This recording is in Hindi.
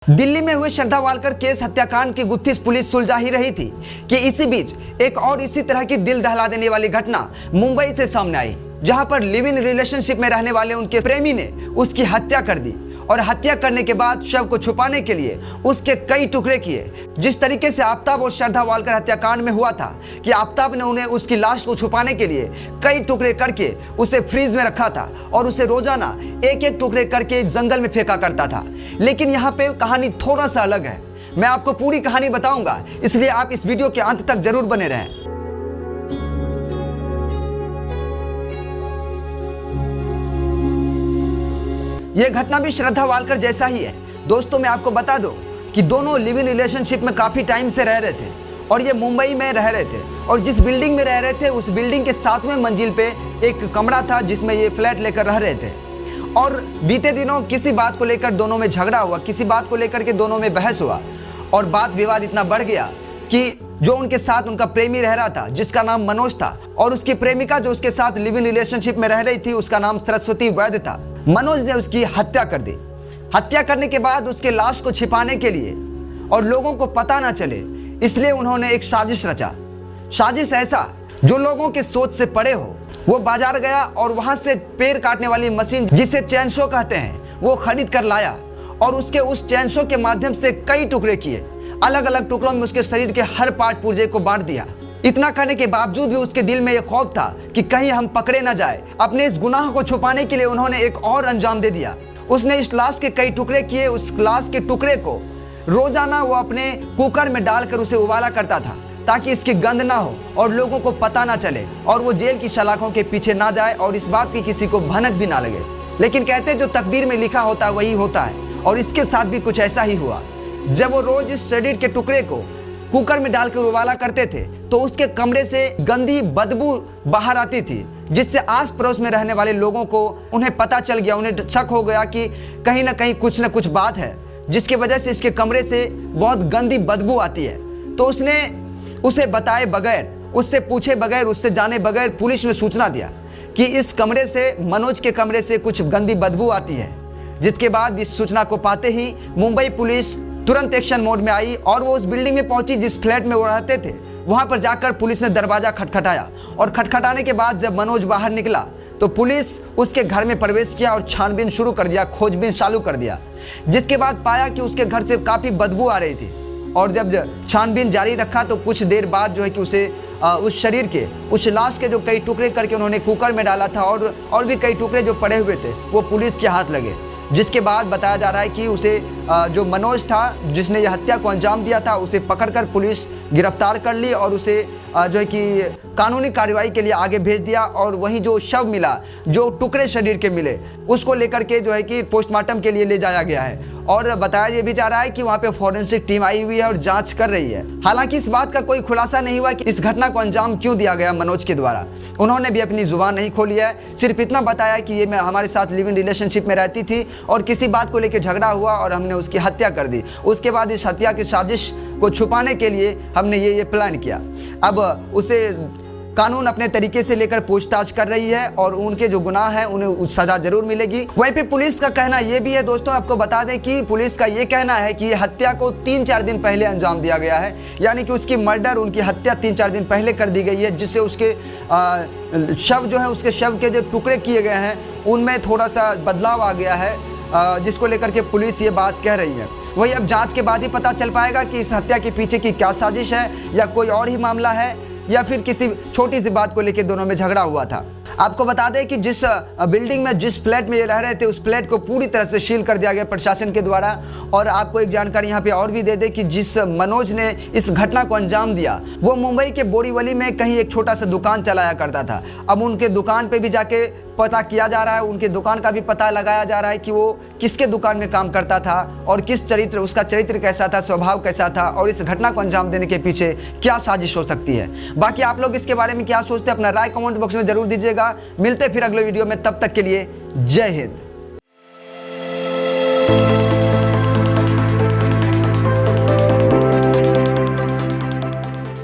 दिल्ली में हुए श्रद्धा वालकर केस हत्याकांड की गुत्थी पुलिस सुलझा ही रही थी कि इसी बीच एक और इसी तरह की दिल दहला देने वाली घटना मुंबई से सामने आई, जहां पर लिव इन रिलेशनशिप में रहने वाले उनके प्रेमी ने उसकी हत्या कर दी और हत्या करने के बाद शव को छुपाने के लिए उसके कई टुकड़े किए। जिस तरीके से आफताब और श्रद्धा वालकर हत्याकांड में हुआ था कि आफताब ने उन्हें उसकी लाश को छुपाने के लिए कई टुकड़े करके उसे फ्रीज में रखा था और उसे रोजाना एक एक टुकड़े करके जंगल में फेंका करता था। लेकिन यहाँ पे कहानी थोड़ा सा अलग है। मैं आपको पूरी कहानी बताऊंगा, इसलिए आप इस वीडियो के अंत तक जरूर बने रहें। यह घटना भी श्रद्धा वालकर जैसा ही है। दोस्तों, मैं आपको बता दूं कि दोनों लिव इन रिलेशनशिप में काफी टाइम से रह रहे थे और ये मुंबई में रह रहे थे और जिस बिल्डिंग में रह रहे थे उस बिल्डिंग के 7वें मंजिल पे एक कमरा था जिसमें ये फ्लैट लेकर रह रहे थे। और बीते दिनों किसी बात को लेकर दोनों में झगड़ा हुआ, किसी बात को लेकर के दोनों में बहस हुआ और बात विवाद इतना बढ़ गया कि जो उनके साथ उनका प्रेमी रह रहा था जिसका नाम मनोज था और उसकी प्रेमिका जो उसके साथ लिव इन रिलेशनशिप में रह रही थी उसका नाम सरस्वती वैद्य था। मनोज ने उसकी हत्या कर दी। हत्या करने के बाद उसके लाश को छिपाने के लिए और लोगों को पता ना चले इसलिए उन्होंने एक साजिश रचा। साजिश ऐसा जो लोगों के सोच से परे हो। वो बाजार गया और वहां से पेड़ काटने वाली मशीन जिसे चैनसो कहते हैं वो खरीद कर लाया और उसके उस चैनसो के माध्यम से कई टुकड़े किए। अलग अलग टुकड़ों में उसके शरीर के हर पार्ट पुर्जे को बांट दिया। इतना करने के बावजूद भी उसके दिल में यह खौफ था कि कहीं हम पकड़े ना जाए। अपने इस गुनाह को छुपाने के लिए उन्होंने एक और अंजाम दे दिया। उसने इस लाश के कई टुकड़े किए। उस लाश के टुकड़े को रोजाना वो अपने कुकर में डालकर उसे उबाला करता था ताकि इसकी गंध ना हो और लोगों को पता ना चले और वो जेल की सलाखों के पीछे ना जाए और इस बात की किसी को भनक भी ना लगे। लेकिन कहते जो तकदीर में लिखा होता है वही होता है और इसके साथ भी कुछ ऐसा ही हुआ। जब वो रोज इस शरीर के टुकड़े को कुकर में डालकर उबाला करते थे तो उसके कमरे से गंदी बदबू बाहर आती थी, जिससे आस पड़ोस में रहने वाले लोगों को उन्हें पता चल गया, उन्हें शक हो गया कि कहीं ना कहीं कुछ ना कुछ बात है जिसकी वजह से इसके कमरे से बहुत गंदी बदबू आती है। तो उसने उसे बताए बगैर, उससे पूछे बगैर, उससे जाने बगैर पुलिस में सूचना दिया कि इस कमरे से, मनोज के कमरे से कुछ गंदी बदबू आती है। जिसके बाद इस सूचना को पाते ही मुंबई पुलिस तुरंत एक्शन मोड में आई और वो उस बिल्डिंग में पहुंची जिस फ्लैट में वो रहते थे। वहां पर जाकर पुलिस ने दरवाजा खटखटाया और खटखटाने के बाद जब मनोज बाहर निकला तो पुलिस उसके घर में प्रवेश किया और छानबीन शुरू कर दिया, खोजबीन चालू कर दिया। जिसके बाद पाया कि उसके घर से काफ़ी बदबू आ रही थी और जब छानबीन जारी रखा तो कुछ देर बाद जो है कि उसे उस शरीर के, उस लाश के जो कई टुकड़े करके उन्होंने कुकर में डाला था और भी कई टुकड़े जो पड़े हुए थे वो पुलिस के हाथ लगे। जिसके बाद बताया जा रहा है कि उसे जो मनोज था जिसने यह हत्या को अंजाम दिया था उसे पकड़कर पुलिस गिरफ्तार कर ली और उसे जो है कि कानूनी कार्रवाई के लिए आगे भेज दिया। और वहीं जो शव मिला, जो टुकड़े शरीर के मिले, उसको लेकर के जो है कि पोस्टमार्टम के लिए ले जाया गया है और बताया ये भी जा रहा है कि वहाँ पे फॉरेंसिक टीम आई हुई है और जांच कर रही है। हालांकि इस बात का कोई खुलासा नहीं हुआ कि इस घटना को अंजाम क्यों दिया गया मनोज के द्वारा। उन्होंने भी अपनी जुबान नहीं खोली है, सिर्फ इतना बताया कि ये मैं हमारे साथ लिव इन रिलेशनशिप में रहती थी और किसी बात को लेकर झगड़ा हुआ और हमने उसकी हत्या कर दी। उसके बाद इस हत्या की साजिश को छुपाने के लिए हमने ये प्लान किया। अब उसे कानून अपने तरीके से लेकर पूछताछ कर रही है और उनके जो गुनाह है उन्हें सजा जरूर मिलेगी। वहीं पे पुलिस का कहना ये भी है दोस्तों, आपको बता दें कि पुलिस का ये कहना है कि ये हत्या को 3-4 दिन पहले अंजाम दिया गया है, यानी कि उसकी मर्डर, उनकी हत्या 3-4 दिन पहले कर दी गई है, जिससे उसके शव जो है, उसके शव के जो टुकड़े किए गए हैं उनमें थोड़ा सा बदलाव आ गया है, जिसको लेकर के पुलिस ये बात कह रही है। वही अब जांच के बाद ही पता चल पाएगा कि इस हत्या के पीछे की क्या साजिश है या कोई और ही मामला है या फिर किसी छोटी सी बात को लेकर दोनों में झगड़ा हुआ था। आपको बता दें कि जिस बिल्डिंग में, जिस फ्लैट में ये रह रहे थे उस फ्लैट को पूरी तरह से सील कर दिया गया प्रशासन के द्वारा। और आपको एक जानकारी यहाँ पे और भी दे दें कि जिस मनोज ने इस घटना को अंजाम दिया वो मुंबई के बोरीवली में कहीं एक छोटा सा दुकान चलाया करता था। अब उनके दुकान पे भी जाके पता किया जा रहा है, उनके दुकान का भी पता लगाया जा रहा है कि वो किसके दुकान में काम करता था और किस चरित्र, उसका चरित्र कैसा था, स्वभाव कैसा था और इस घटना को अंजाम देने के पीछे क्या साजिश हो सकती है। बाकी आप लोग इसके बारे में क्या सोचते हैं, अपना राय कमेंट बॉक्स में जरूर दीजिएगा। मिलते फिर अगले वीडियो में, तब तक के लिए जय हिंद।